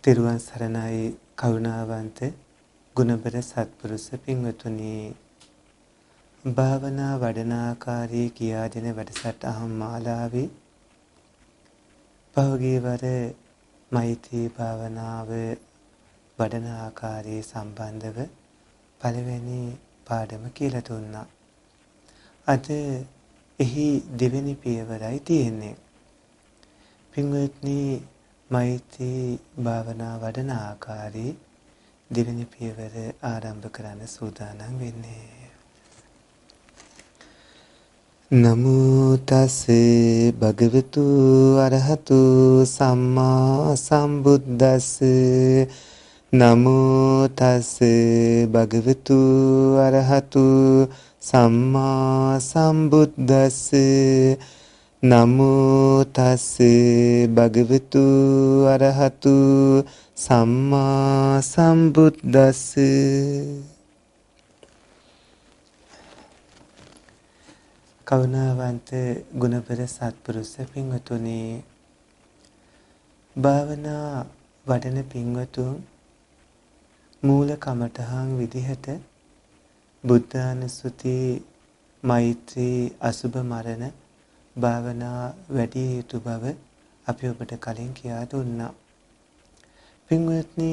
තිරුවන් සරණයි කරුණාවන්ත ගුණබර සත්පුරුෂ පින්වතුනි භාවනා වඩන ආකාරයේ කියා දෙන වැඩසටහන් මාලාවේ පහුගිය වර මෛත්‍රී භාවනාව වඩන ආකාරයේ සම්බන්ධව පළවෙනි පාඩම කියලා දුන්නා. අද එහි දෙවෙනි පියවරයි තියෙන්නේ. පින්වත්නි මෛත්‍රී භාවනා වඩන ආකාරයේ දෙවෙනි පියවර ආරම්භ කරන්න සූදානම් වෙන්නේ. නමෝ තස්සේ භගවතු අරහතු සම්මා සම්බුද්දස්ස නමෝ තස්සේ භගවතු අරහතු සම්මා සම්බුද්දස්ස නමෝ තස්සේ භගවතු අරහතු සම්මා සම්බුද්දස්ස. කරුණාවන්ත ගුණබර සත්පුරුෂ පින්වතුනි භාවනා වඩන පින්වතුන් මූල කමඨහං විදිහට බුද්ධානුස්සති මෛත්‍රී අසුභ මරණ භාවනා වැඩි යුතු බව අපි ඔබට කලින් කියා දුන්නා. පින්වත්නි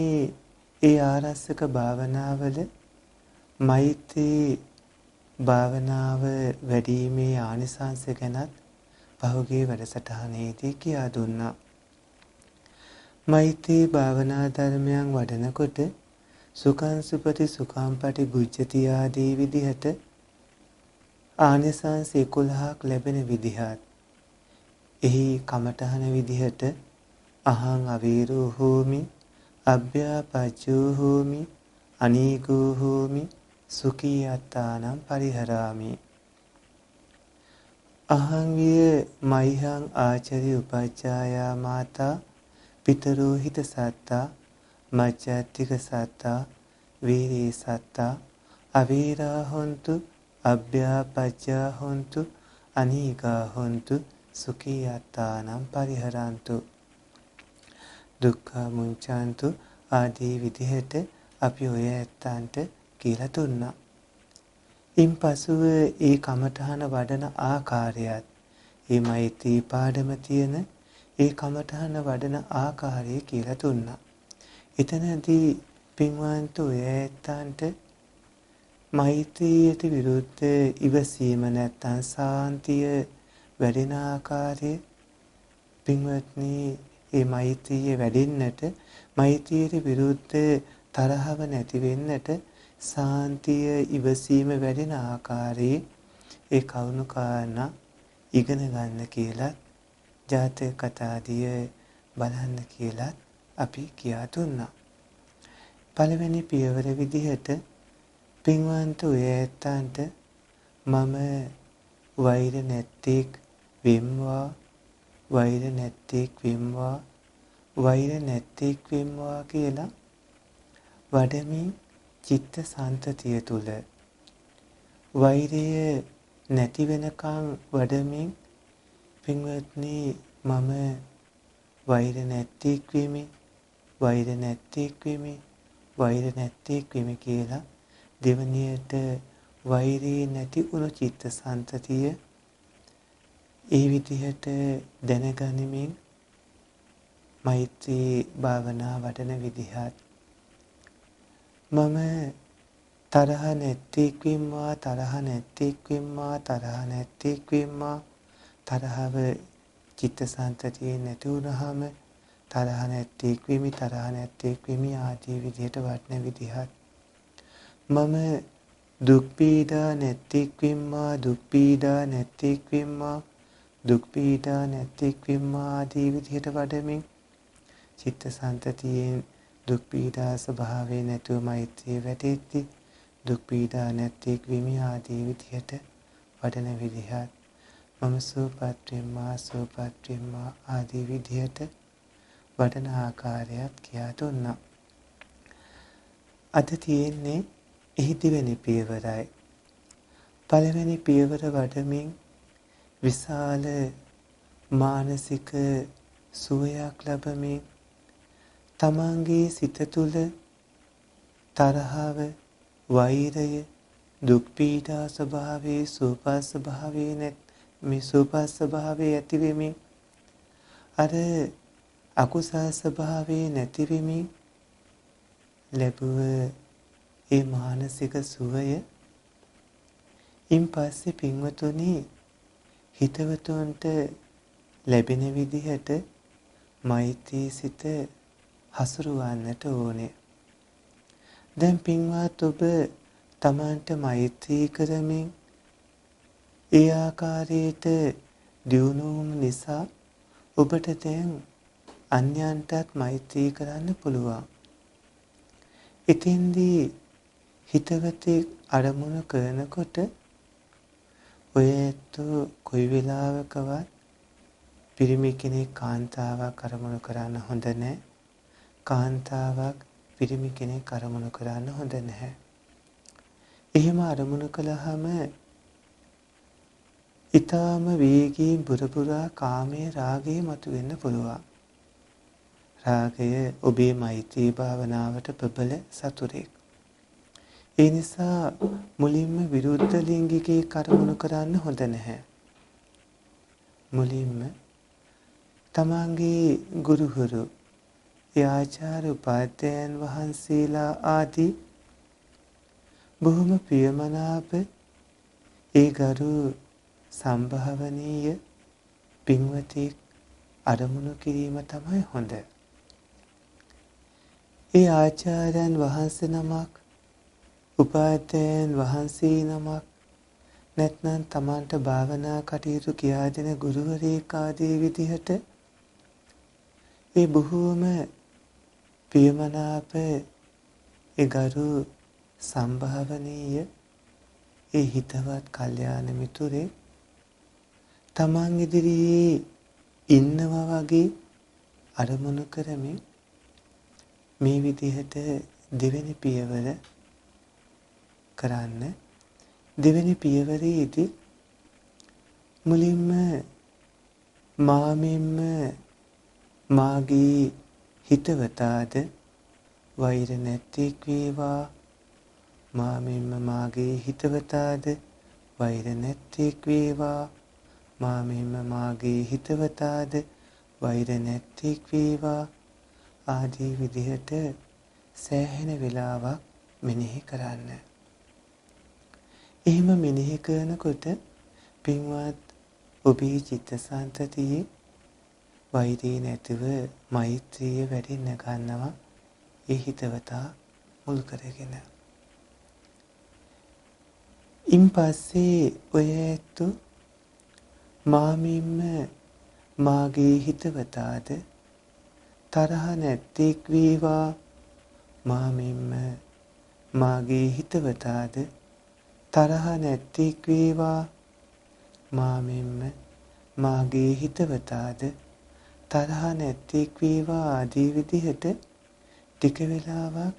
ඒ ආරස්සක භාවනාවල මෛත්‍රී භාවනාව වැඩිීමේ ආනිසංස ගැනත් පහුගිය වැඩසටහනේදී කියා දුන්නා. මෛත්‍රී භාවනා ධර්මයන් වඩනකොට සුඛං සුපති සුඛං පටි බුද්ධති ආදී විදිහට ආනිසංස 11ක් ලැබෙන විදිහත් එහි කමඨහන විදිහට අහං අවීරෝ හෝමි අභ්‍යාපච්චෝ හෝමි අනීගෝ හෝමි සුඛී අත්තානම් පරිහරාමි අහං විය මයිහං ආචරි උපච්ඡායා මාතා පිතරෝ හිත සත්තා මච්ඡත්තික සත්තා වීරී සත්තා අවීරා හොන්තු අභ්‍යාපච්චා හොන්තු අනීගා හොන්තු සුඛී අත්තානම් පරිහරන්තු දුක්ඛ මුංචන්තු ආදී විදිහට අපි ඔය ඇත්තන්ට කියලා දුන්නා. ඉන්පසුව ඒ කමඨහන වඩන ආකාරයත් ඒ මෛත්‍රී පාඩම තියෙන ඒ කමඨහන වඩන ආකාරය කියලා දුන්නා. එතනදී පින්වන්ත ඔය ඇත්තන්ට මෛත්‍රියට විරුද්ධ ඉවසීම නැත්තම් සාන්තිය වැඩෙන ආකාරය පින්වත්නි ඒ මෛත්‍රිය වැඩෙන්නට මෛත්‍රියට විරුද්ධ තරහව නැති වෙන්නට සාන්තිය ඉවසීම වැඩෙන ආකාරයේ ඒ කරුණු කාරණා ඉගෙන ගන්න කියලා ජාතක කතාදිය බලන්න කියලා අපි කියා දුන්නා. පළවෙනි පියවර විදිහට පින්වන්ත ඔය ඇත්තන්ට මම වෛර නැත්තේක් වෙම්වා වෛර නැත්තේක් වෙම්වා වෛර නැත්තේක් වෙම්වා කියලා වඩමින් චිත්ත සන්තතිය තුල වෛරය නැති වෙනකන් වඩමින් පින්වත්නි මම වෛර නැත්තේක් වෙමි වෛර නැත්තේක් වෙමි වෛර නැත්තේක් වෙමි කියලා දෙවනියට වෛරී නැති වුණු චිත්ත සන්තතිය ඒ විදිහට දැනගනිමින් මෛත්‍රී භාවනා වඩන විදිහත් මම තරහ නැත්තේක් වෙම්වා තරහ නැත්තේක් වෙම්වා තරහ නැත්තේක් වෙම්වා තරහව චිත්තසංතතියේ නැති වුනහම තරහ නැත්තේක් වෙමි තරහ නැත්තේක් වෙමි ආදී විදිහට වඩන විදිහත් මම දුක් පීඩා නැත්තේක් වෙම්වා දුක් පීඩා නැත්තේක් වෙම්වා දුක් පීඩා නැත්තේක් වෙම්වා ආදී විදිහට වඩමින් චිත්තසංතතියෙන් දුක් පීඩා ස්වභාවය නැතුව මෛත්‍රිය වැඩෙද්දි දුක් පීඩා නැත්තේක් වෙමි ආදී විදිහට වඩන විදිහත් මම සුවපත් වෙම්වා සුවපත් වෙම්වා ආදී විදිහට වඩන ආකාරයත් කියා දුන්නා. අද තියෙන්නේ එහි දෙවෙනි පියවරයි. පළවෙනි පියවර වඩමින් විශාල මානසික සුවයක් ලැබමින් තමන්ගේ සිත තුළ තරහව, වෛරය, දුක් පීඩා ස්වභාවයේ සූපස් ස්වභාවයේ මේ සූපස් ස්වභාවයේ ඇති වෙමින් අර අකුසල් ස්වභාවයේ නැති වෙමින් ලැබුව ඒ මානසික සුවය ඉන් පස්සේ පින්වතුනි හිතවතුන්ට ලැබෙන විදිහට මෛත්‍රී සිත හසුරවන්නට ඕනේ. දැන් පින්වත් ඔබ තමන්ට මෛත්‍රී කරමින් ඒ ආකාරයට දියුණු වුණු නිසා ඔබට දැන් අන්‍යයන්ටත් මෛත්‍රී කරන්න පුළුවන්. ඉතින්දී හිතවතෙක් අරමුණු කරනකොට ඔය ඇත්තෝ කොයි වෙලාවකවත් පිරිමි කෙනෙක් කාන්තාවක් අරමුණු කරන්න හොඳ නැහැ. කාන්තාවක් පිරිමි කෙනෙක් අරමුණු කරන්න හොඳ නැහැ. එහෙම අරමුණු කළාම ඊටාම වේගයෙන් බුරබුරා කාමයේ රාගය මතුවෙන්න පුළුවන්. රාගය ඔබේ මෛත්‍රී භාවනාවට ප්‍රබල සතුරෙක්. ඒ නිසා මුලින්ම විරුද්ධ ලිංගිකයෙක් අරමුණු කරන්න හොඳ නැහැ. මුලින්ම තමන්ගේ ගුරුහරු, ආචාර්ය උපාධ්‍යයන් වහන්සේලා ආදී බොහොම ප්‍රියමනාප ඒ ගරු සම්භාවනීය පින්වතෙක් අරමුණු කිරීම තමයි හොඳ. ඒ ආචාර්යයන් වහන්සේ නමක්, උපාධ්‍යයන් වහන්සේ නමක්, නැත්නම් තමන්ට භාවනා කටයුතු කියා දෙන ගුරුවරයෙක් ආදී විදිහට ඒ බොහෝම ප්‍රියමනාප ඒ ගරු සම්භාවනීය ඒ හිතවත් කල්යාණ මිතුරේ තමන් ඉදිරියේ ඉන්නවා වගේ අරමුණු කරමින් මේ විදිහට දෙවෙනි පියවර කරන්න. දෙවෙනි පියවරේදී මුලින්ම මාමින්ම මාගේ හිතවතාද වෛර නැත්තේක් වේවා. මාමින්ම මාගේ හිතවතාද වෛර නැත්තේක් වේවා. මාමින්ම මාගේ හිතවතාද වෛර නැත්තේක් වේවා. ආදී විදිහට සෑහෙන වෙලාවක් මෙනෙහි කරන්න. එහෙම මෙනෙහි කරනකොට පින්වත් ඔබේ චිත්තසංතතියේ වෛරය නැතිව මෛත්‍රිය වැඩෙන්න ගන්නවා. ඒ හිතවතා මුල් කරගෙන. ඉන් පස්සේ ඔය ඇත්තු මාමින්ම මාගේ හිතවතාද තරහ නැත්තේක් වේවා. මාමින්ම මාගේ හිතවතාද තරහ නැත්තේක් වේවා. මාමින්ම මාගේ හිතවතාද තරහ නැත්තේක් වේවා. ආදී විදිහට ටික වෙලාවක්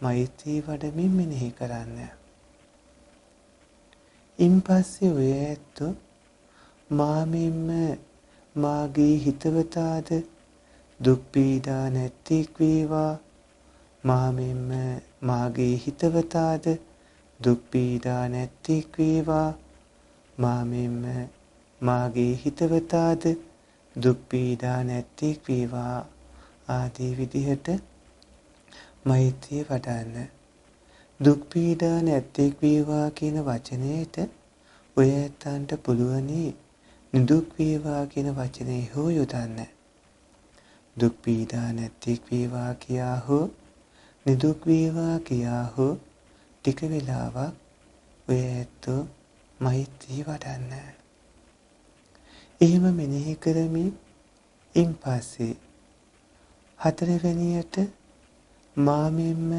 මෛත්‍රී වඩමින් මෙනෙහි කරන්න. ඉන් පස්සේ ඔය ඇත්තෝ මාමින්ම මාගේ හිතවතාද දුක් පීඩා නැත්තේක් වේවා. මාමින්ම මාගේ හිතවතාද දුක් පීඩා නැත්තේක් වේවා. මාමින්ම මාගේ හිතවතාද දුක් පීඩා නැත්තේක් වේවා. ආදී විදිහට මෛත්‍රිය වඩන්න. දුක් පීඩා නැත්තේක් වේවා කියන වචනයේට ඔය ඇත්තන්ට පුළුවනි නිදුක් වේවා කියන වචනේ හෝ යොදන්න. දුක් පීඩා නැත්තේක් වේවා කියා හෝ නිදුක් වේවා කියා හෝ ටික වෙලාවක් ඔය ඇත්තෝ මෛත්‍රී වඩන්න. එහෙම මෙනෙහි කරමින් ඉන් පස්සේ හතරවෙනියට මාමින්ම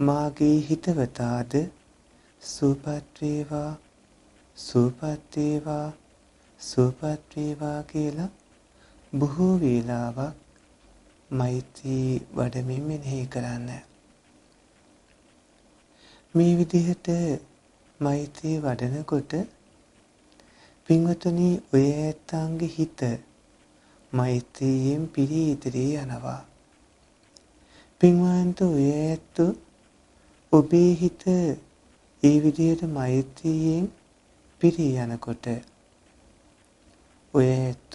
මාගේ හිතවතාද සුවපත් වේවා, සුවපත් වේවා, සුවපත් වේවා කියලා බොහෝ වේලාවක් මෛත්‍රී වඩමින් මෙනෙහි කරන්න. මේ විදිහට මෛත්‍රී වඩනකොට පින්වතුනි ඔය ඇත්තන්ගේ හිත මෛත්‍රියෙන් පිරී ඉදිරියේ යනවා. පින්වන්ත ඔයත් ඔබේ හිත ඒ විදිහට මෛත්‍රියෙන් පිරී යනකොට ඔයත්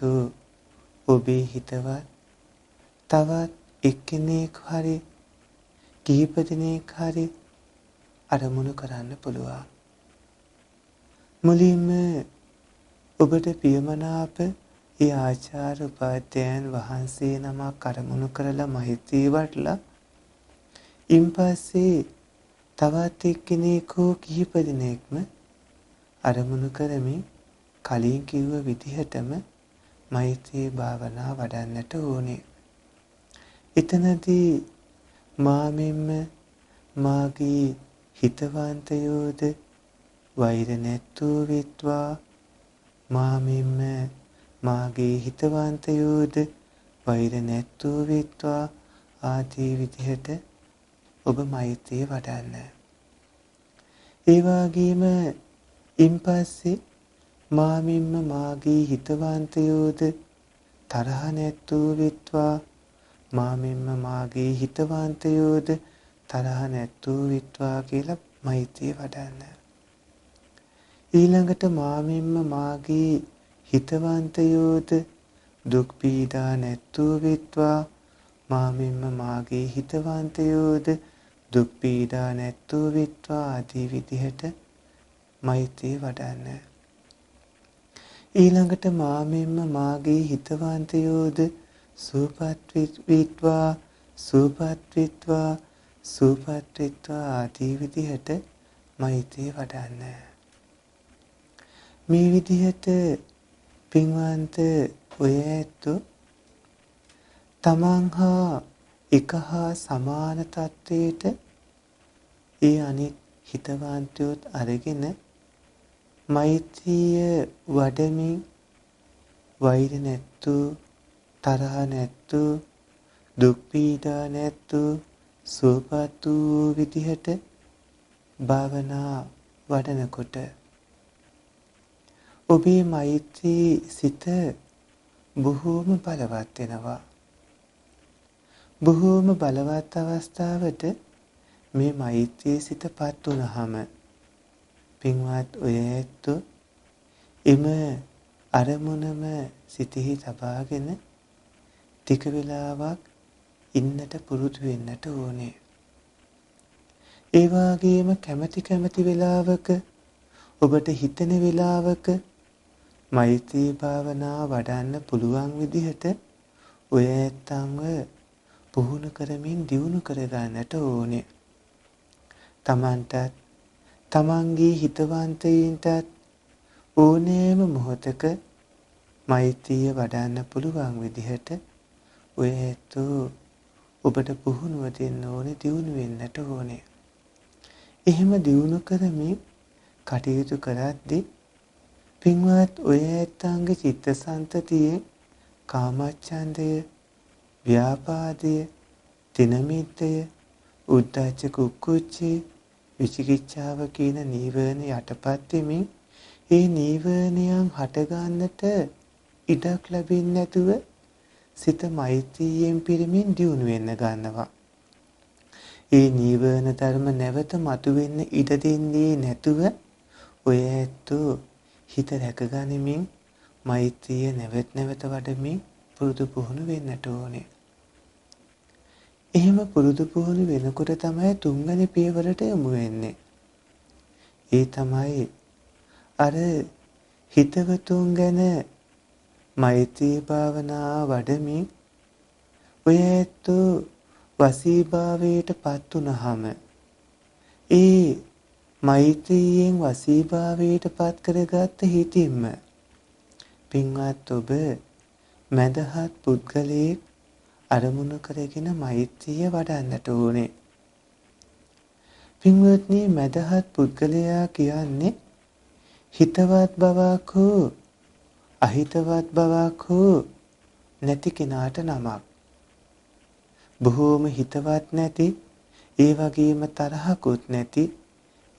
ඔබේ හිතවත් තවත් එක්කෙනෙක් හරි කිහිප දෙනෙක් හරි අරමුණු කරන්න පුළුවන්. මුලින්ම ඔබට ප්‍රියමනාප ඒ ආචාර්ය උපාධ්‍යයන් වහන්සේ නමක් අරමුණු කරලා මෛත්‍රී වඩලා ඉන්පස්සේ තවත් එක්කෙනෙක් හෝ කිහිප දෙනෙක්ම අරමුණු කරමින් කලින් කිව්ව විදිහටම මෛත්‍රී භාවනා වඩන්නට ඕනේ. එතනදී මාමින්ම මාගේ හිතවන්තයෝද වෛර නැත්තෝ වෙත්වා මාමින්ම මාගේ හිතවන්තයෝද වෛර නැත්තෝ වෙත්වා ආදී විදිහට ඔබ මෛත්‍රිය වඩන්න. ඒ වගේම ඉන්පස්සේ මාමින්ම මාගේ හිතවන්තයෝද තරහ නැත්තෝ වෙත්වා මාමින්ම මාගේ හිතවන්තයෝද තරහ නැත්තෝ වෙත්වා කියලා මෛත්‍රිය වඩන්න. ඊළඟට මාමින්ම මාගේ හිතවන්තයෝද දුක් පීඩා නැත්තෝ වෙත්වා මාමින්ම මාගේ හිතවන්තයෝද දුක් පීඩා නැත්තෝ වෙත්වා ආදී විදිහට මෛත්‍රිය වඩන්න. ඊළඟට මාමින්ම මාගේ හිතවන්තයෝද සුවපත් වෙත්වා සුවපත් වෙත්වා සුවපත් වෙත්වා ආදී විදිහට මෛත්‍රිය වඩන්න. මේ විදිහට පින්වන්ත ඔය ඇත්තෝ තමන් හා එක හා සමාන තත්වයට ඒ අනිත් හිතවන්තයොත් අරගෙන මෛත්‍රිය වඩමින් වෛර නැත්තු තරහ නැත්තු දුක් පීඩා නැත්තු සුවපත් වූ විදිහට භාවනා වඩනකොට ඔබේ මෛත්‍රී සිත බොහෝම බලවත් වෙනවා. බොහෝම බලවත් අවස්ථාවට මේ මෛත්‍රී සිතපත් වුණාම පින්වත් ඔය ඇත්තෝ එම අරමුණම සිතෙහි තබාගෙන ටික වෙලාවක් ඉන්නට පුරුදු වෙන්නට ඕනේ. ඒ වගේම කැමැති වෙලාවක ඔබට හිතෙන වෙලාවක මෛත්‍රී භාවනා වඩන්න පුළුවන් විදිහට ඔය ඇත්තන්ව පුහුණු කරමින් දියුණු කරගන්නට ඕනේ. තමන්ටත් තමන්ගේ හිතවන්තයින්ටත් ඕනෑම මොහොතක මෛත්‍රිය වඩන්න පුළුවන් විදිහට ඔය ඇත්තෝ ඔබට පුහුණුව දෙන්න ඕනේ, දියුණු වෙන්නට ඕනේ. එහෙම දියුණු කරමින් කටයුතු කරද්දී පින්වත් ඔය ඇත්තන්ගේ චිත්තසංතතියේ කාමච්ඡන්දය, ව්‍යාපාදය, තිනමිද්ධය, උද්ධච්ච කුක්කුච්චය, විචිකිච්ඡාව කියන නීවරණ යටපත් වෙමින් ඒ නීවරණයන් හටගන්නට ඉඩක් ලැබෙන්නේ නැතුව සිත මෛත්‍රියෙන් පිරමින් දියුණු වෙන්න ගන්නවා. ඒ නීවරණ ධර්ම නැවත මතුවෙන්න ඉඩ දෙන්නේ නැතුව ඔය ඇත්තෝ හිත රැකගනිමින් මෛත්‍රිය නැවත වඩමින් පුරුදු පුහුණු වෙන්නට ඕනේ. එහෙම පුරුදු පුහුණු වෙනකොට තමයි තුන්වෙනි පියවරට යමු වෙන්නේ. ඒ තමයි අර හිතවතුන් ගැන මෛත්‍රී භාවනා වඩමින් ඔය ඇත්තෝ වසීභාවයට පත් වුණාම ඒ මෛත්‍රියෙන් වසීභාවයට පත් කරගත්ත හිතින්ම පින්වත් ඔබ මදහත් පුද්ගලයෙක් අරමුණු කරගෙන මෛත්‍රිය වඩන්නට ඕනේ. පින්වත්නි, මදහත් පුද්ගලයා කියන්නේ හිතවත් බවක් හෝ අහිතවත් බවක් හෝ නැති කෙනාට නමක්. බොහෝම හිතවත් නැති, ඒ වගේම තරහකුත් නැති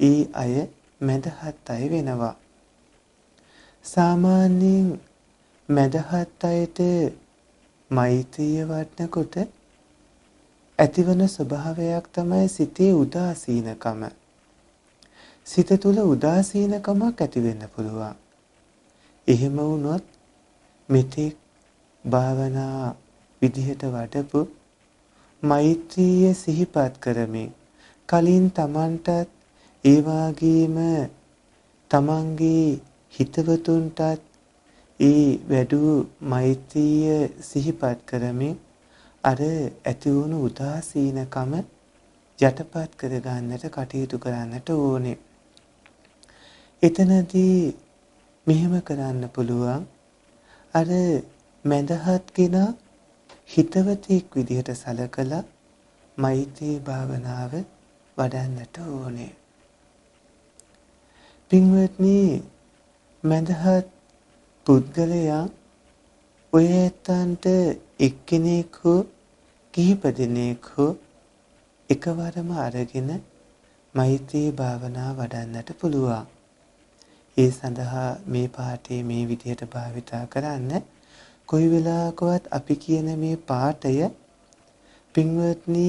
ඒ අය මදහත් අය වෙනවා. සාමාන්‍යයෙන් මදහත් අයට මෛත්‍රිය වඩනකොට ඇතිවන ස්වභාවයක් තමයි සිතේ උදාසීනකම. සිත තුළ උදාසීනකමක් ඇති වෙන්න පුළුවන්. එහෙම වුණොත් මෙතෙක් භාවනා විදිහට වඩපු මෛත්‍රිය සිහිපත් කරමින් කලින් Tamanටත් ඒ වාගේම තමන්ගේ හිතවතුන්ටත් ඒ වැඩූ මෛත්‍රිය සිහිපත් කරමින් අර ඇති වුණු උදාසීනකම යටපත් කරගන්නට කටයුතු කරන්නට ඕනේ. එතනදී මෙහෙම කරන්න පුළුවන්. අර මැදහත් කෙනා හිතවතෙක් විදිහට සලකලා මෛත්‍රී භාවනාව වඩන්නට ඕනේ. පින්වත්නි, මැදහත් පුද්ගලයා ඔය ඇත්තන්ට එක්කෙනෙක් හෝ කිහිප දෙනෙක් හෝ එකවරම අරගෙන මෛත්‍රී භාවනා වඩන්නට පුළුවන්. ඒ සඳහා මේ පාඩේ මේ විදිහට භාවිතා කරන්න. කොයි වෙලාවකවත් අපි කියන මේ පාඩය පින්වත්නි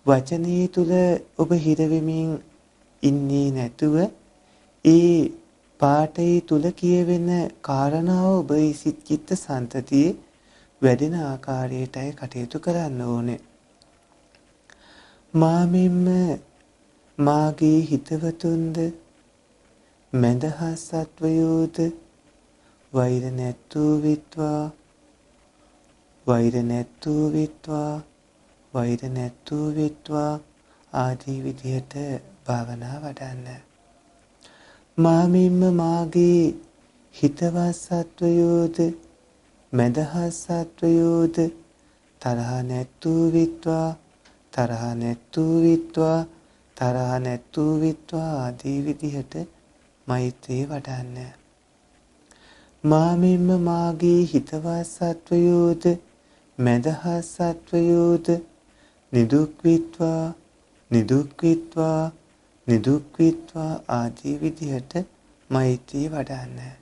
වචනේ තුල ඔබ හිර වෙමින් ඉන්නේ නැතුව ඒ පාඩේ තුල කියවෙන කාරණාව ඔබ චිත්ත සංතතියේ වැඩෙන ආකාරයටයි කටයුතු කරන්න ඕනේ. මාමින්ම මාගේ හිතවතුන්ද මැදහත් සත්වයෝද වෛර නැත්තූ විත්වා වෛර නැත්තූ විත්වා වෛර නැත්තූ විත්වා ආදී විදිහට භාවනා වඩන්න. මාමින්ම මාගේ හිතවත් සත්වයෝද මැදහත් සත්වයෝද තරහ නැත්තූ විත්වා තරහ නැත්තූ විත්වා තරහ නැත්තූ විත්වා ආදී විදිහට මෛත්‍රී වඩන්න. මාමින්ම මාගේ හිතවත් සත්වයෝද මැදහත් සත්වයෝද නිදුක් විත්වා නිදුක් විත්වා නිදුක් විත්වා ආදී විදිහට මෛත්‍රී වඩන්න.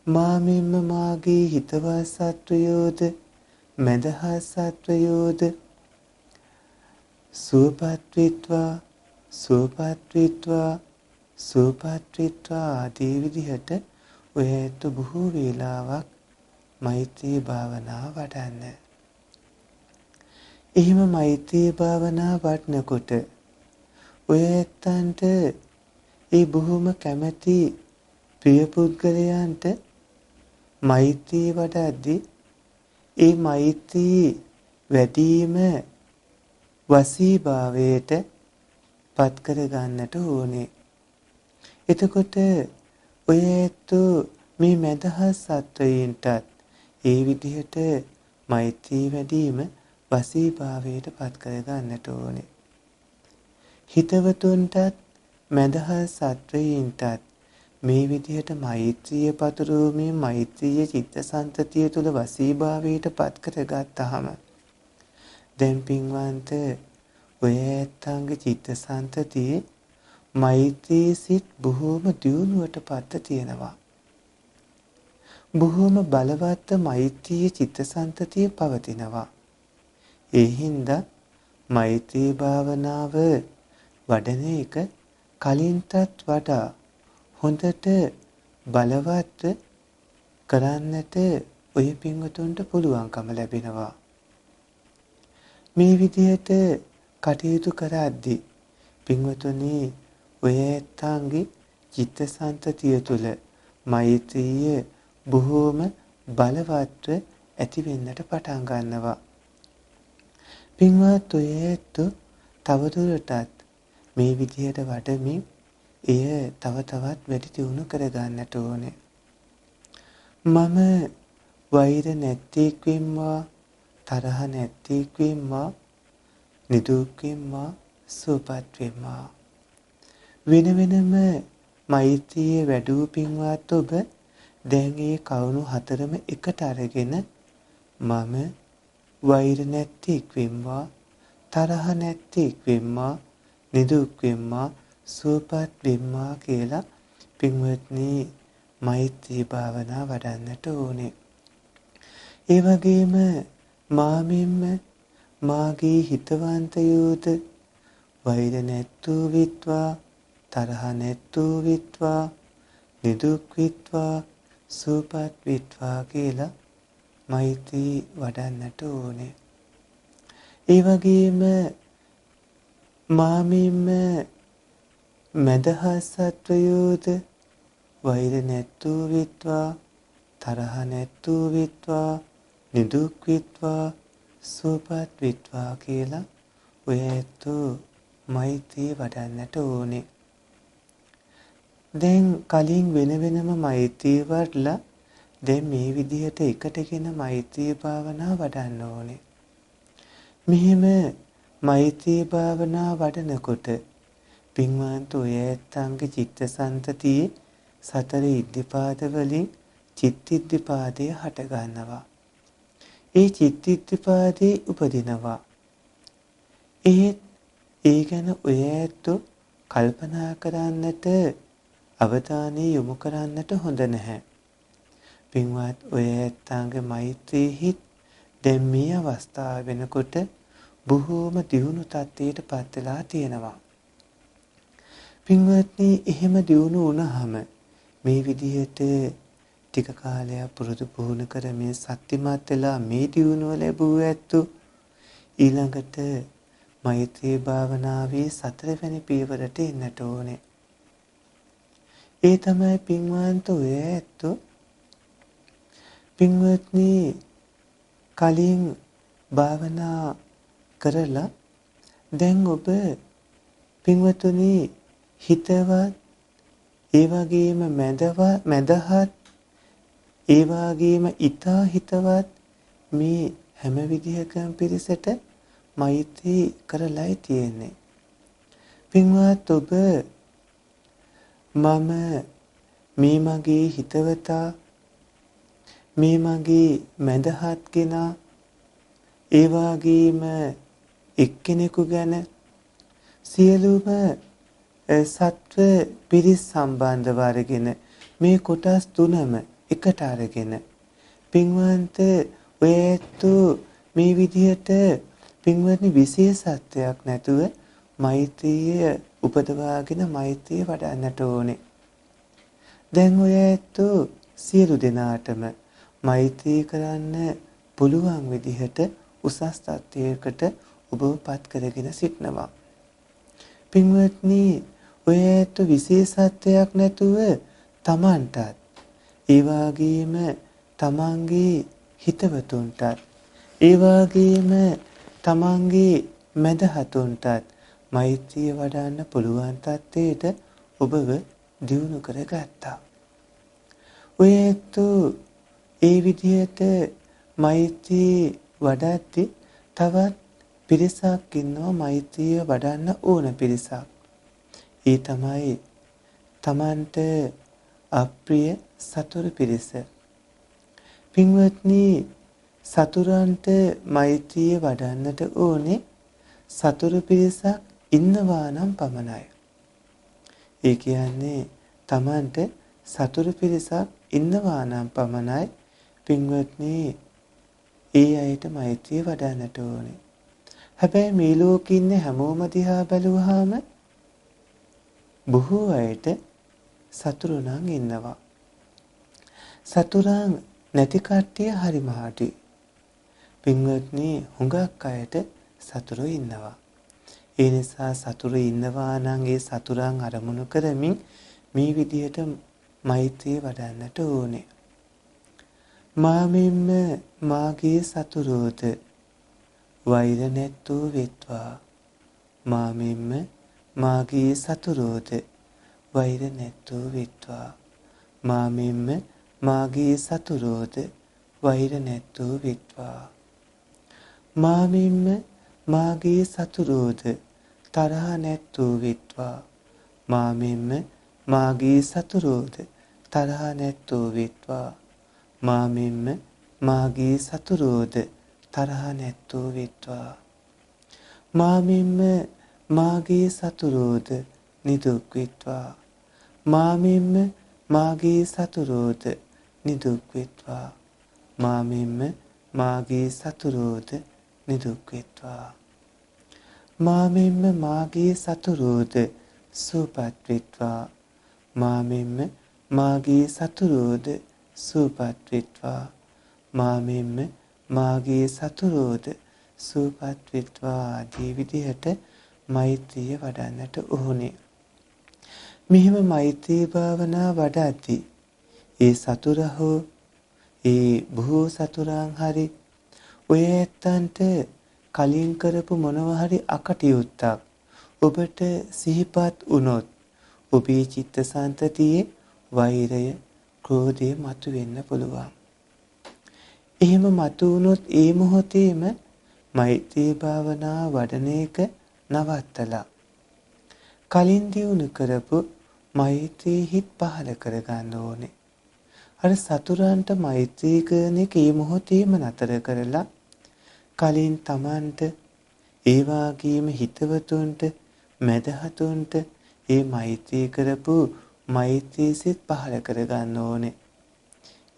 මාමින්ම මාගේ හිතවත් සත්වයෝද මැදහත් සත්වයෝද සුවපත් විත්වා සුවපත් විත්වා සුවපත් විත්වා ආදී විදිහට ඔය ඇත්ත බොහෝ වේලාවක් මෛත්‍රී භාවනා වඩන්න. එහෙම මෛත්‍රී භාවනා වඩනකොට ඔය ඇත්තන්ට ඒ බොහොම කැමැති ප්‍රිය පුද්ගලයන්ට මෛත්‍රී වඩද්දී ඒ මෛත්‍රී වැඩිම වසීභාවයට පත් කර ගන්නට ඕනේ. එතකොට ඔය ඇත්තෝ මේ මැදහත් සත්වයින්ටත් ඒ විදිහට මෛත්‍රී වැඩිම වසීභාවයට පත් කර ගන්නට ඕනේ. හිතවතුන්ටත් මැදහත් සත්වයින්ටත් මේ විදිහට මෛත්‍රිය පතුරවමින් මෛත්‍රිය චිත්තසංතතිය තුළ වසීභාවයට පත් කරගත්තාම දැන් පින්වන්ත ඔය ඇත්තන්ගේ චිත්තසංතතියේ මෛත්‍රී සිත් බොහෝම දියුණුවට පත් තියෙනවා. බොහෝම බලවත් මෛත්‍රී චිත්තසංතතිය පවතිනවා. ඒ හින්දා මෛත්‍රී භාවනාව වඩන එක කලින්ටත් වඩා හොඳට බලවත් කරන්නට ඔය පින්වතුන්ට පුළුවන්කම ලැබෙනවා. මේ විදිහට කටයුතු කරද්දී පින්වතුනි ඔය ඇත්තන්ගේ චිත්තසංතතිය තුළ මෛත්‍රිය බොහෝම බලවත්ව ඇති වෙන්නට පටන් ගන්නවා. පින්වත් ඔය ඇත්තෝ තවදුරටත් මේ විදිහට වඩමින් එය තව තවත් වැඩි දියුණු කර ගන්නට ඕනේ. මම වෛර නැත්තේක් වෙම්වා තරහ නැත්තේක් වෙම්වා නිදුක් වෙම්වා සුවපත් වෙම්වා. වෙන වෙනම මෛත්‍රියේ වැඩූ පින්වත් ඔබ දැන් ඒ කරුණු හතරම එකට අරගෙන මම වෛර නැත්තේක් වෙම්වා තරහ නැත්තේක් වෙම්වා නිදුක් වෙම්වා සුවපත් වෙම්වා කියලා පින්වත්නි මෛත්‍රී භාවනා වඩන්නට ඕනේ. ඒ වගේම මාමින්ම මාගේ හිතවන්තයෝද වෛර නැත්තෝ විත්වා තරහ නැත්තෝ විත්වා නිදුක් විත්වා සුවපත් විත්වා කියලා මෛත්‍රී වඩන්නට ඕනේ. ඒ වගේම මාමින්ම මදහත් සත්වයෝද වෛර නැත්තෝ විත්වා තරහ නැත්තෝ විත්වා නිදුක් විත්වා සුවපත් විත්වා කියලා ඔය ඇත්තෝ මෛත්‍රී වඩන්නට ඕනේ. දැන් කලින් වෙන වෙනම මෛත්‍රී වඩලා දැන් මේ විදිහට එකටගෙන මෛත්‍රී භාවනා වඩන්න ඕනේ. මෙහෙම මෛත්‍රී භාවනා වඩනකොට පින්වන්ත ඔය ඇත්තන්ගේ චිත්තසංතතියේ සතර ඉද්ධිපාද වලින් චිත්ත ඉද්ධිපාදය හට ගන්නවා. ඒ චිත්ත ඉද්ධිපාදේ උපදිනවා. ඒ ගැන ඔය ඇත්තෝ කල්පනා කරන්නට අවධානය යොමු කරන්නට හොඳ නැහැ. පින්වත් ඔය ඇත්තන්ගේ මෛත්‍රී හිත් දැන් මේ අවස්ථාව වෙනකොට බොහෝම දියුණු තත්ත්වයට පත් වෙලා තියෙනවා. පින්වත්නි එහෙම දියුණු වුණාම මේ විදිහට ටික කාලයක් පුරුදු පුහුණු කරමින් සත්‍යමත් වෙලා මේ දියුණුව ලැබුව ඇත්තෝ ඊළඟට මෛත්‍රී භාවනාවේ 4 වෙනි පියවරට එන්නට ඕනේ. ඒ තමයි පින්වන්ත ඔය ඇත්තෝ පින්වත්නි කලින් භාවනා කරලා දැන් ඔබ පින්වතුනි හිතවත් ඒ වගේම මදහත් ඒ වගේම ඊතා හිතවත් මේ හැම විදිහකම පිරිසට මෛත්‍රී කරලායි තියෙන්නේ. පින්වත් ඔබ මම මේ මගේ හිතවතා මේ මගේ මදහත් කෙනා ඒ වගේම එක්කෙනෙකු ගැන සියලුම සත්ව පිරිස් සම්බන්ධව අරගෙන මේ කොටස් තුනම එකට අරගෙන පින්වන්ත ඔය ඇත්තෝ මේ විදිහට පින්වත්නි විශේෂත්වයක් නැතුව මෛත්‍රිය උපදවාගෙන මෛත්‍රිය වඩන්නට ඕනේ. දැන් ඔය ඇත්තෝ සියලු දෙනාටම මෛත්‍රී කරන්න පුළුවන් විදිහට උසස් තත්ත්වයකට ඔබව පත් කරගෙන සිටනවා. පින්වත්නි ඔය ඇත්තෝ විශේෂත්වයක් නැතුව තමන්ටත් ඒ වගේම තමන්ගේ හිතවතුන්ටත් ඒ වගේම තමන්ගේ මදහතුන්ටත් මෛත්‍රිය වඩන්න පුළුවන් තත්ත්වයට ඔබව දියුණු කරගත්තා. ඔය ඇත්තෝ ඒ විදිහට මෛත්‍රී වඩද්දි තවත් පිරිසක් ඉන්නවා මෛත්‍රිය වඩන්න ඕන පිරිසක්. ඒ තමයි තමන්ට අප්‍රිය සතුරු පිරිස. පින්වත්නි සතුරන්ට මෛත්‍රිය වඩන්නට ඕනේ සතුරු පිරිසක් ඉන්නවා නම් පමණයි. ඒ කියන්නේ තමන්ට සතුරු පිරිසක් ඉන්නවා නම් පමණයි පින්වත්නි ඒ අයට මෛත්‍රිය වඩන්නට ඕනේ. හැබැයි මේ ලෝකේ ඉන්න හැමෝම දිහා බැලුවාම බොහෝ අයට සතුරු නම් ඉන්නවා. සතුරන් නැති කට්ටිය හරි මහටි. පින්වත්නි හුඟක් අයට සතුරු ඉන්නවා. ඒ නිසා සතුරු ඉන්නවා නම් ඒ සතුරන් අරමුණු කරමින් මේ විදිහට මෛත්‍රිය වඩන්නට ඕනේ. මාමින්ම මාගේ සතුරෝද වෛර නැත්තෝ වෙත්වා. මාමින්ම මාගේ සතුරෝද වෛර නැත්තෝ වෙත්වා. මාමින්ම මාගේ සතුරෝද වෛර නැත්තෝ වෙත්වා. මාමින්ම මාගේ සතුරෝද තරහ නැත්තෝ වෙත්වා. මාමින්ම මාගේ සතුරෝද තරහ නැත්තෝ වෙත්වා. මාමින්ම මාගේ සතුරෝද තරහ නැත්තෝ වෙත්වා. මාමින්ම මාගේ සතුරෝද නිදුක් වෙත්වා. මාමින්ම මාගේ සතුරෝද නිදුක් වෙත්වා. මාමින්ම මාගේ සතුරෝද නිදුක් වෙත්වා. මා මෙන්ම මාගේ සතුරුද සුවපත් වෙත්වා. මා මෙන්ම මාගේ සතුරුද සුවපත් වෙත්වා. මා මෙන්ම මාගේ සතුරුද සුවපත් වෙත්වා ආදී විදිහට මෛත්‍රිය වඩන්නට ඕනේ. මෙහිම මෛත්‍රී භාවනා වඩද්දී ඒ සතුරා හෝ ඒ බොහෝ සතුරන් හරි ඔය ඇත්තන්ට කලින් කරපු මොනවා හරි අකටයුත්තක් ඔබට සිහිපත් වුණොත් ඔබේ චිත්තසංතතියේ වෛරය, ක්‍රෝධය මතුවෙන්න පුළුවන්. එහෙම මතුවුණොත් ඒ මොහොතේම මෛත්‍රී භාවනා වඩන එක නවත්තලා කලින් දියුණු කරපු මෛත්‍රී හිත් පහළ කරගන්න ඕනේ. අර සතුරන්ට මෛත්‍රී කරන එක ඒ මොහොතේම නතර කරලා කලින් Tamanට ඒ වාගේම හිතවතුන්ට මැදහතුන්ට ඒ මෛත්‍රී කරපු මෛත්‍රී සිත් පහළ කරගන්න ඕනේ.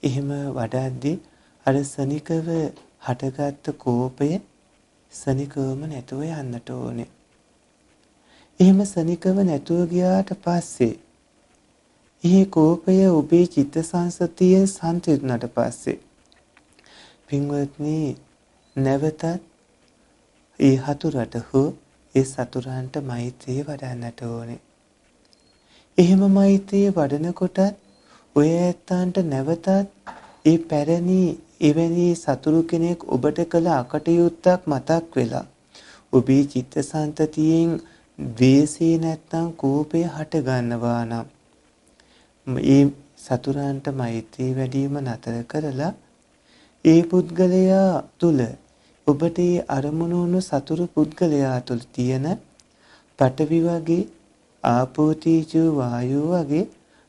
එහෙම වඩද්දී අර සනිකව හටගත්ත කෝපය සනිකවම නැතුව යන්නට ඕනේ. එහෙම සනිකව නැතුව ගියාට පස්සේ ඒ කෝපය ඔබේ චිත්තසංසතිය සංසිඳුණාට පස්සේ පින්වත්නි නැවතත් ඒ හතුරට හෝ ඒ සතුරන්ට මෛත්‍රිය වඩන්නට ඕනේ. එහෙම මෛත්‍රිය වඩනකොටත් ඔය ඇත්තන්ට නැවතත් ඒ පැරණි එවැනි සතුරු කෙනෙක් ඔබට කළ අකටයුත්තක් මතක් වෙලා ඔබේ චිත්තසංතතියෙන් ද්වේෂය නැත්නම් කෝපය හට ගන්නවා නම් මේ සතුරන්ට මෛත්‍රී වැඩිම නතර කරලා ඒ පුද්ගලයා තුල ඔබට ඒ අරමුණු වුණු සතුරු පුද්ගලයා තුල තියෙන පඨවි වගේ ආපෝ තේජෝ වායෝ වගේ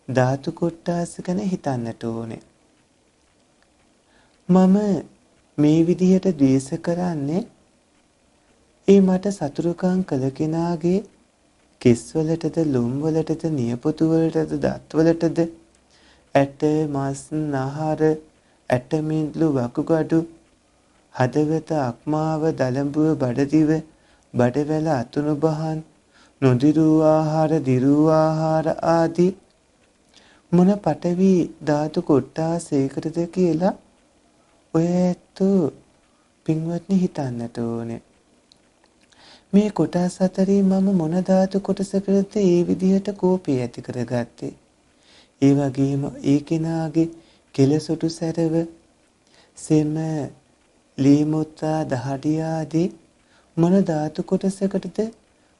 ධාතු කොටස් ගැන හිතන්නට ඕනේ. මම මේ විදිහට ද්වේෂ කරන්නේ ඒ මට සතුරුකම් කළ කෙනාගේ කෙස් වලටද ලොම් වලටද නියපොතු වලටද දත් වලටද ඇට මස් නහර ඇට මින්ලු වකුගඩු හදවත අක්මාව දලඹුව බඩදිව බඩවැල අතුණු බහන් නොදිරූ ආහාර දිරූ ආහාර ආදී මොන පටවි ධාතු කොටාසයකටද කියලා ඔය ඇත්තෝ පින්වත්නි හිතන්නට ඕනේ. මේ කොටස් අතරින් මම මොන ධාතු කොටසකටද ඒ විදිහට කෝපය ඇති කරගත්තේ. ඒ වගේම ඒ කෙනාගේ කෙලසොටු සැරව සෙම ලීමුත්‍රා දහඩිය ආදී මොන ධාතු කොටසකටද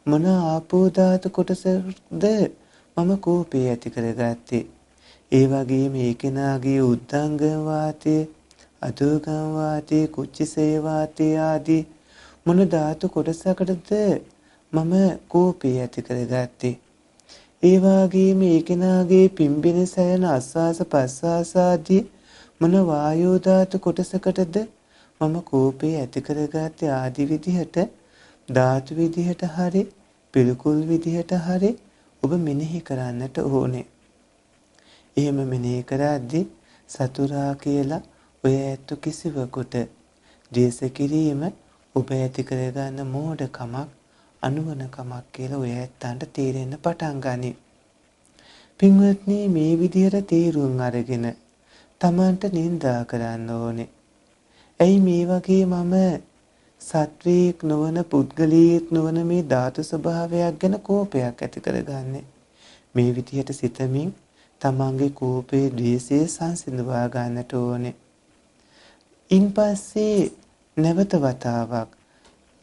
මොන ආපෝ ධාතු කොටසකටද මම කෝපය ඇති කරගත්තේ. ඒ වගේම ඒ කෙනාගේ උද්දංග වාතය, අදෝගම් වාතය, කුච්චිසේ වාතය ආදී මොන ධාතු කොටසකටද මම කෝපය ඇති කරගත්තේ. ඒ වගේම ඒ කෙනාගේ පිම්බෙන සැයන ආස්වාස ප්‍රස්වාස ආදී මොන වායෝ ධාතු කොටසකටද මම කෝපය ඇති කරගත්තේ ආදී විදිහට ධාතු විදිහට හරි පිළිකුල් විදිහට හරි ඔබ මෙනෙහි කරන්නට ඕනේ. එහෙම මෙනෙහි කරද්දී සතුරා කියලා ඔය ඇත්ත කිසිවකට ද්වේෂ කිරීම ඔබ ඇති කරගන්න මෝඩකමක් අනුවණකමක් කියලා ඔය ඇත්තන්ට තේරෙන්න පටන් ගනී. පින්වත්නි මේ විදිහට තේරුම් අරගෙන Tamanට නිඳා කරන්න ඕනේ. ඇයි මේ වගේ මම සත්වීක් නොවන පුද්ගලීක් නොවන මේ ධාතු ස්වභාවයක් ගැන කෝපයක් ඇති කරගන්නේ? මේ විදිහට සිතමින් තමන්ගේ කෝපයේ ද්වේෂය සංසිඳවා ගන්නට ඕනේ. ඉන්පස්සේ නැවත වතාවක්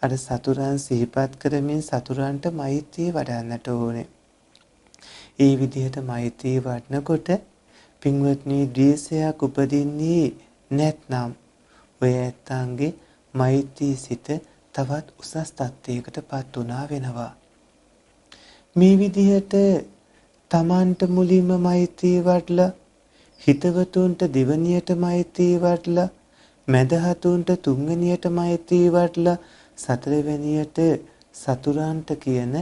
අර සතුරන් සිහිපත් කරමින් සතුරන්ට මෛත්‍රිය වඩන්නට ඕනේ. ඒ විදිහට මෛත්‍රිය වඩනකොට පින්වත්නි ද්වේෂයක් උපදින්නේ නැත්නම් ඔය ඇත්තන්ගේ මෛත්‍රී සිත තවත් උසස් තත්ත්වයකටපත් වුණා වෙනවා. මේ විදිහට තමන්ට මුලින්ම මෛත්‍රී වඩලා හිතවතුන්ට දෙවනියට මෛත්‍රී වඩලා මැදහතුන්ට තුන්වෙනියට මෛත්‍රී වඩලා සතරවෙනියට සතුරන්ට කියන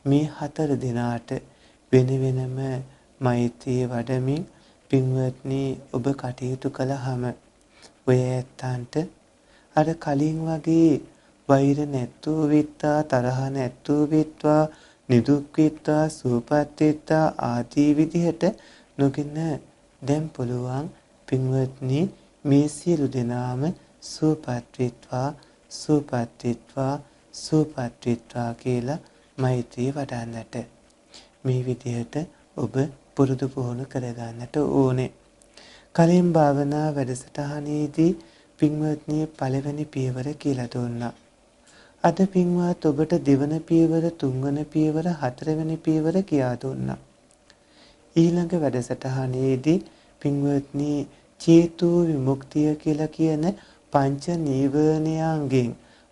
මේ හතර දෙනාට වෙන වෙනම මෛත්‍රී වඩමින් පින්වත්නි ඔබ කටයුතු කළාම ඔය ඇත්තන්ට අර කලින් වගේ වෛර නැත්තෝ විත්තා තරහ නැත්තෝ විත්වා නිදුක් විත්තා සුවපත් විත්තා ආදී විදිහට නොගෙන දැන් පුළුවන් පින්වත්නි මේ සියලු දෙනාම සුවපත් විත්වා සුවපත් විත්වා සුවපත් විත්වා කියලා මෛත්‍රිය වඩන්නට මේ විදිහට ඔබ පුරුදු පුහුණු කරගන්නට ඕනේ. කලින් භාවනා වැඩසටහනේදී පින්වත්නි පළවෙනි පියවර කියලා දුන්නා. අද පින්වත් ඔබට දෙවන පියවර, තුන්වන පියවර, හතරවෙනි පියවර කියා දුන්නා. ඊළඟ වැඩසටහනේදී පින්වත්නි චේතෝ විමුක්තිය කියලා කියන පංච නීවරණයන්ගෙන්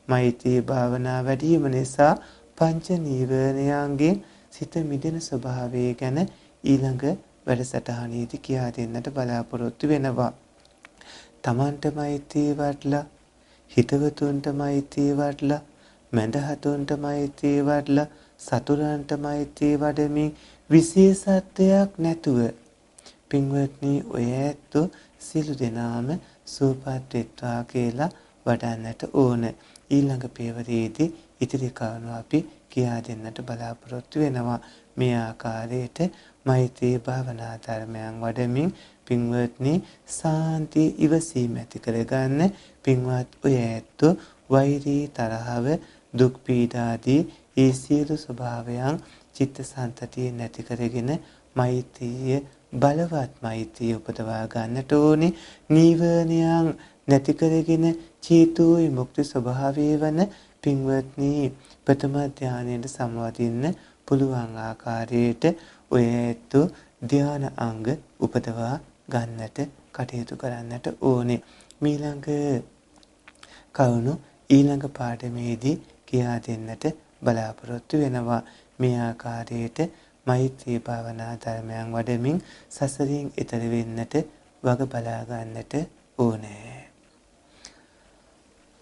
මෛත්‍රී භාවනා වැඩිම නිසා පංච නීවරණයන්ගෙන් සිත මිදෙන ස්වභාවය ගැන ඊළඟ වැඩසටහනේදී කියා දෙන්නට බලාපොරොත්තු වෙනවා. තමන්ට මෛත්‍රී වඩලා, හිතවතුන්ට මෛත්‍රී වඩලා, මැදහතුන්ට මෛත්‍රී වඩලා, සතුරන්ට මෛත්‍රී වඩමින් විශේෂත්වයක් නැතුව පින්වත්නි ඔය ඇත්තෝ සියලු දෙනාම සුවපත් වෙත්වා කියලා වඩන්නට ඕන. ඊළඟ පියවරේදී ඉතිරි කරුණු අපි කියා දෙන්නට බලාපොරොත්තු වෙනවා. මේ ආකාරයට මෛත්‍රී භාවනා ධර්මයන් වඩමින් පින්වත්නි සාන්තිය ඉවසීම ඇති කරගන්න පින්වත් ඔය ඇත්තෝ වෛරී තරහව දුක් පීඩාදී ඒ සියලු ස්වභාවයන් චිත්තසංතතිය නැති කරගෙන මෛත්‍රිය බලවත් මෛත්‍රිය උපදවා ගන්නට ඕනේ. නීවරණයන් නැති කරගෙන චේතෝ විමුක්ති ස්වභාවය වන පින්වත්නි ප්‍රථම ධානයට සමවදින්න පුළුවන් ආකාරයට ඔය ඇත්තෝ ධාන අංග උපදවා ගන්නට කටයුතු කරන්නට ඕනේ. ඊළඟ කවුණු ඊළඟ පාඩමේදී කියා දෙන්නට බලාපොරොත්තු වෙනවා. මේ ආකාරයට මෛත්‍රී භාවනා ධර්මයන් වඩමින් සසරින් එතර වෙන්නට වග බලා ගන්නට ඕනේ.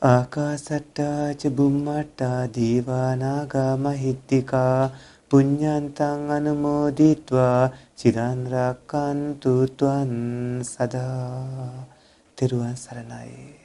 ආකාසට්ටා ච බුම්මට්ටා දීවානාගා මහිත්‍තිකා පුඤ්ඤන්තං අනුමෝදිත්වා චිරන් රැක්කන්තු ත්වං සදා. තෙරුවන් සරණයි.